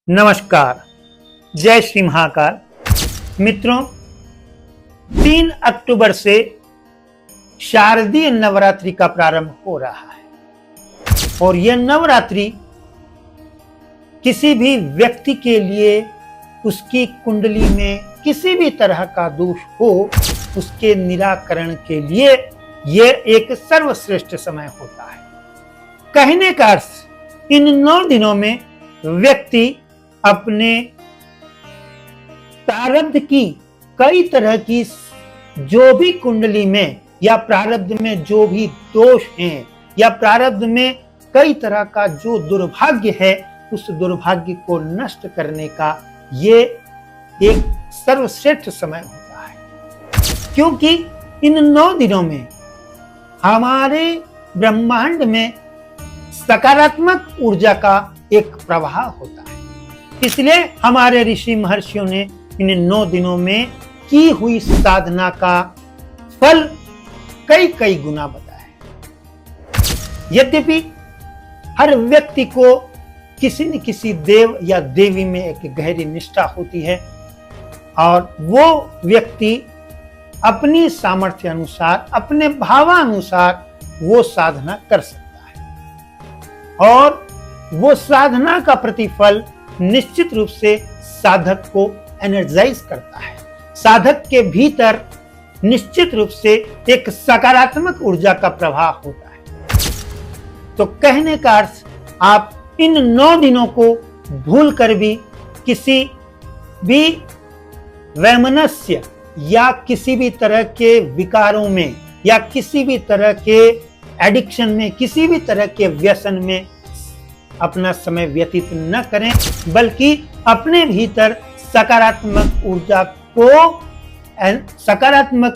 नमस्कार, जय श्री महाकाल। मित्रों, 3 अक्टूबर से शारदीय नवरात्रि का प्रारंभ हो रहा है और यह नवरात्रि किसी भी व्यक्ति के लिए उसकी कुंडली में किसी भी तरह का दोष हो उसके निराकरण के लिए यह एक सर्वश्रेष्ठ समय होता है। कहने का अर्थ, इन 9 दिनों में व्यक्ति अपने प्रारब्ध की कई तरह की जो भी कुंडली में या प्रारब्ध में जो भी दोष हैं या प्रारब्ध में कई तरह का जो दुर्भाग्य है उस दुर्भाग्य को नष्ट करने का ये एक सर्वश्रेष्ठ समय होता है, क्योंकि इन 9 दिनों में हमारे ब्रह्मांड में सकारात्मक ऊर्जा का एक प्रवाह होता है। इसलिए हमारे ऋषि महर्षियों ने इन 9 दिनों में की हुई साधना का फल कई गुना बताया है। यद्यपि हर व्यक्ति को किसी न किसी देव या देवी में एक गहरी निष्ठा होती है और वो व्यक्ति अपनी सामर्थ्य अनुसार अपने भावानुसार वो साधना कर सकता है और वो साधना का प्रतिफल निश्चित रूप से साधक को एनर्जाइज करता है। साधक के भीतर निश्चित रूप से एक सकारात्मक ऊर्जा का प्रवाह होता है। तो कहने का अर्थ, आप इन 9 दिनों को भूलकर भी किसी भी वैमनस्य या किसी भी तरह के विकारों में या किसी भी तरह के एडिक्शन में, किसी भी तरह के व्यसन में अपना समय व्यतीत न करें, बल्कि अपने भीतर सकारात्मक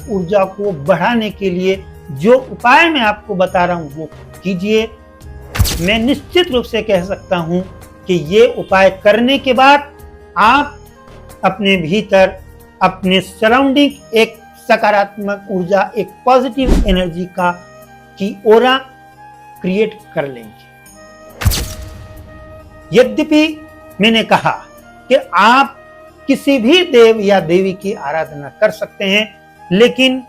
ऊर्जा को बढ़ाने के लिए जो उपाय मैं आपको बता रहा हूं वो कीजिए। मैं निश्चित रूप से कह सकता हूं कि ये उपाय करने के बाद आप अपने भीतर अपने सराउंडिंग एक सकारात्मक ऊर्जा, एक पॉजिटिव एनर्जी की ओरा क्रिएट कर लेंगे। यद्यपि मैंने कहा कि आप किसी भी देव या देवी की आराधना कर सकते हैं, लेकिन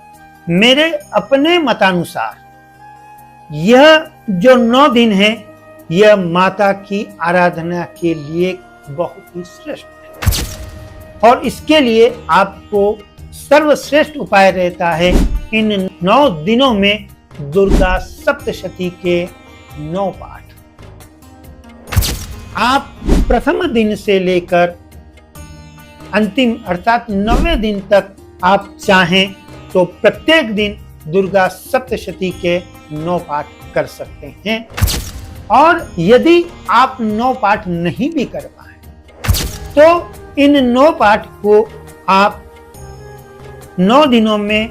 मेरे अपने मतानुसार यह जो 9 दिन है यह माता की आराधना के लिए बहुत ही श्रेष्ठ है और इसके लिए आपको सर्वश्रेष्ठ उपाय रहता है इन 9 दिनों में दुर्गा सप्तशती के 9 पाठ। आप प्रथम दिन से लेकर अंतिम अर्थात 9वें दिन तक आप चाहें तो प्रत्येक दिन दुर्गा सप्तशती के 9 पाठ कर सकते हैं और यदि आप 9 पाठ नहीं भी कर पाए तो इन 9 पाठ को आप 9 दिनों में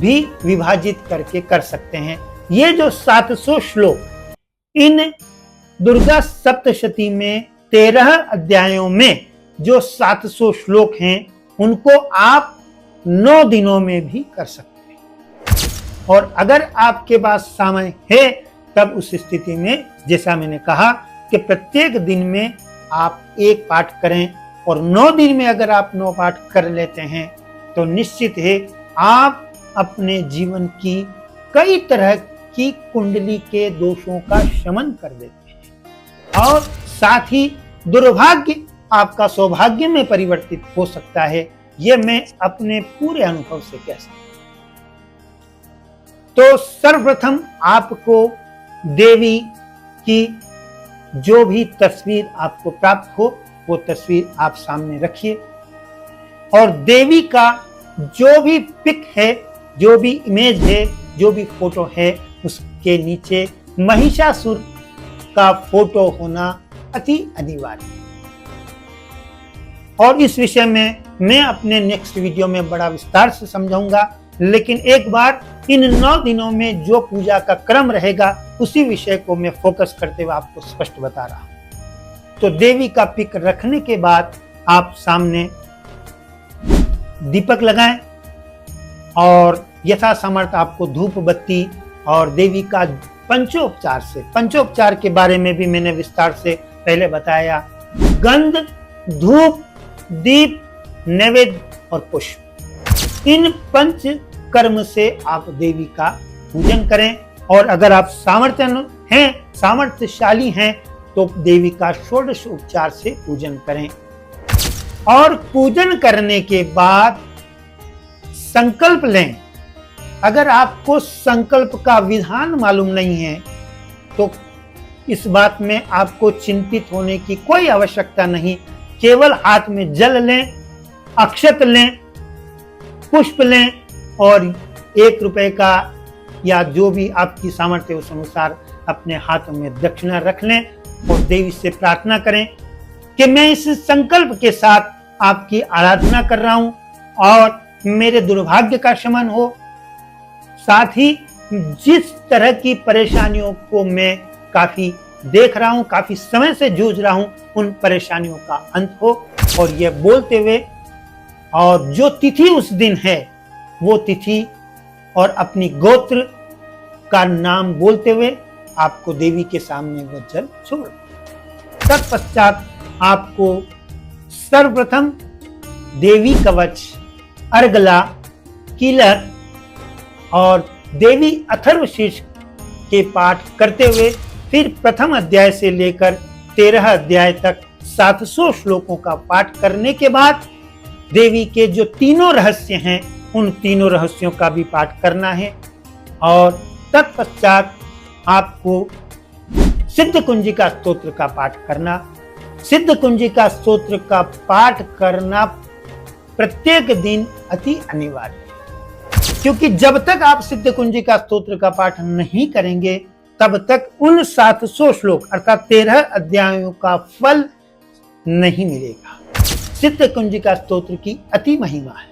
भी विभाजित करके कर सकते हैं। ये जो 700 श्लोक इन दुर्गा सप्तशती में 13 अध्यायों में जो 700 श्लोक हैं उनको आप 9 दिनों में भी कर सकते हैं और अगर आपके पास समय है तब उस स्थिति में जैसा मैंने कहा कि प्रत्येक दिन में आप 1 पाठ करें और 9 दिन में अगर आप 9 पाठ कर लेते हैं तो निश्चित है आप अपने जीवन की कई तरह की कुंडली के दोषों का शमन कर देते हैं और साथ ही दुर्भाग्य आपका सौभाग्य में परिवर्तित हो सकता है। यह मैं अपने पूरे अनुभव से कह सकता हूं। तो सर्वप्रथम आपको देवी की जो भी तस्वीर आपको प्राप्त हो वो तस्वीर आप सामने रखिए और देवी का जो भी पिक है, जो भी इमेज है, जो भी फोटो है उसके नीचे महिषासुर का फोटो होना अति अनिवार्य है और इस विषय में मैं अपने नेक्स्ट वीडियो में बड़ा विस्तार से समझाऊंगा, लेकिन एक बार इन 9 दिनों में जो पूजा का क्रम रहेगा उसी विषय को मैं फोकस करते हुए आपको स्पष्ट बता रहा हूं। तो देवी का पिक रखने के बाद आप सामने दीपक लगाएं और यथासमर्थ आपको धूप बत्ती और देवी का पंचोपचार के बारे में भी मैंने विस्तार से पहले बताया। गंध, धूप, दीप, नैवेद्य और पुष्प, इन पंच कर्म से आप देवी का पूजन करें। और अगर आप सामर्थ्यशाली हैं तो देवी का षोडश उपचार से पूजन करें। और पूजन करने के बाद संकल्प लें। अगर आपको संकल्प का विधान मालूम नहीं है तो इस बात में आपको चिंतित होने की कोई आवश्यकता नहीं। केवल हाथ में जल लें, अक्षत लें, पुष्प लें और 1 रुपए का या जो भी आपकी सामर्थ्य उस अनुसार अपने हाथ में दक्षिणा रख लें और देवी से प्रार्थना करें कि मैं इस संकल्प के साथ आपकी आराधना कर रहा हूं और मेरे दुर्भाग्य का शमन हो। साथ ही जिस तरह की परेशानियों को मैं काफी देख रहा हूं, काफी समय से जूझ रहा हूं, उन परेशानियों का अंत हो। और यह बोलते हुए और जो तिथि उस दिन है वो तिथि और अपनी गोत्र का नाम बोलते हुए आपको देवी के सामने वो जल छोड़। तत्पश्चात आपको सर्वप्रथम देवी कवच, अर्गला, कीलक और देवी अथर्वशीर्ष के पाठ करते हुए फिर प्रथम अध्याय से लेकर 13 अध्याय तक 700 श्लोकों का पाठ करने के बाद देवी के जो तीनों रहस्य हैं उन तीनों रहस्यों का भी पाठ करना है। और तत्पश्चात आपको सिद्ध कुंजिका स्तोत्र का पाठ करना। सिद्ध कुंजिका स्तोत्र का पाठ करना प्रत्येक दिन अति अनिवार्य है, क्योंकि जब तक आप सिद्ध कुंजिका स्तोत्र का पाठ नहीं करेंगे तब तक उन 700 श्लोक अर्थात 13 अध्यायों का फल नहीं मिलेगा। सिद्ध कुंजिका स्तोत्र की अति महिमा है।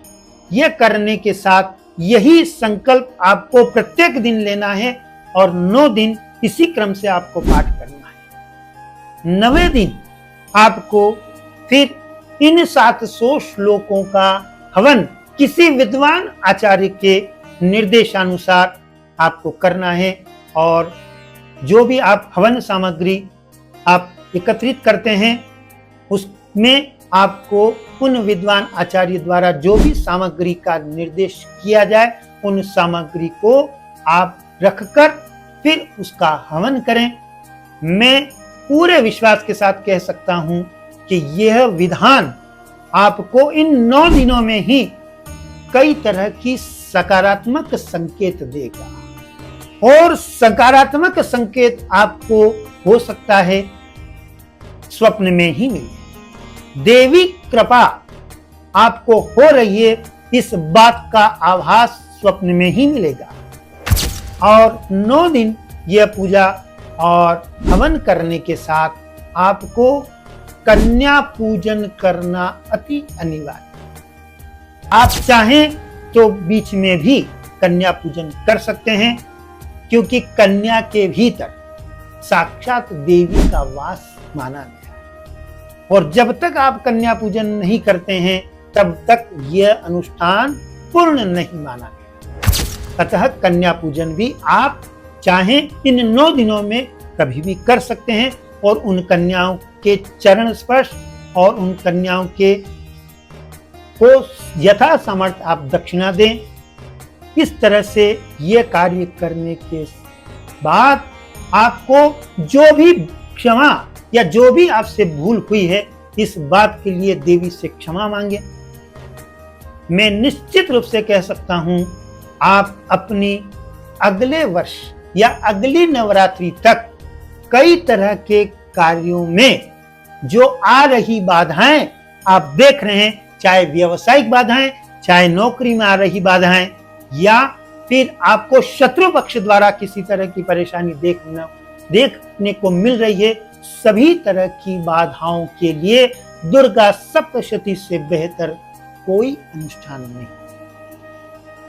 यह करने के साथ यही संकल्प आपको प्रत्येक दिन लेना है और 9 दिन इसी क्रम से आपको पाठ करना है। 9वें दिन आपको फिर इन 700 श्लोकों का हवन किसी विद्वान आचार्य के निर्देशानुसार आपको करना है। और जो भी आप हवन सामग्री आप एकत्रित करते हैं उसमें आपको उन विद्वान आचार्य द्वारा जो भी सामग्री का निर्देश किया जाए उन सामग्री को आप रखकर फिर उसका हवन करें। मैं पूरे विश्वास के साथ कह सकता हूं कि यह विधान आपको इन 9 दिनों में ही कई तरह की सकारात्मक संकेत देगा। और सकारात्मक संकेत आपको हो सकता है स्वप्न में ही मिले। देवी कृपा आपको हो रही है इस बात का आभास स्वप्न में ही मिलेगा। और 9 दिन यह पूजा और हवन करने के साथ आपको कन्या पूजन करना अति अनिवार्य। आप चाहें तो बीच में भी कन्या पूजन कर सकते हैं, क्योंकि कन्या के भीतर साक्षात देवी का वास माना गया है। और जब तक आप कन्या पूजन नहीं करते हैं तब तक यह अनुष्ठान पूर्ण नहीं माना गया। अतः कन्या पूजन भी आप चाहें इन 9 दिनों में कभी भी कर सकते हैं और उन कन्याओं के चरण स्पर्श और उन कन्याओं के को यथा सामर्थ्य आप दक्षिणा दें। इस तरह से यह कार्य करने के बाद आपको जो भी क्षमा या जो भी आपसे भूल हुई है इस बात के लिए देवी से क्षमा मांगे। मैं निश्चित रूप से कह सकता हूं आप अपनी अगले वर्ष या अगली नवरात्रि तक कई तरह के कार्यों में जो आ रही बाधाएं आप देख रहे हैं, चाहे व्यावसायिक बाधाएं, चाहे नौकरी में आ रही बाधाएं, या फिर आपको शत्रु पक्ष द्वारा किसी तरह की परेशानी देखने को मिल रही है, सभी तरह की बाधाओं के लिए दुर्गा सप्तशती से बेहतर कोई अनुष्ठान नहीं।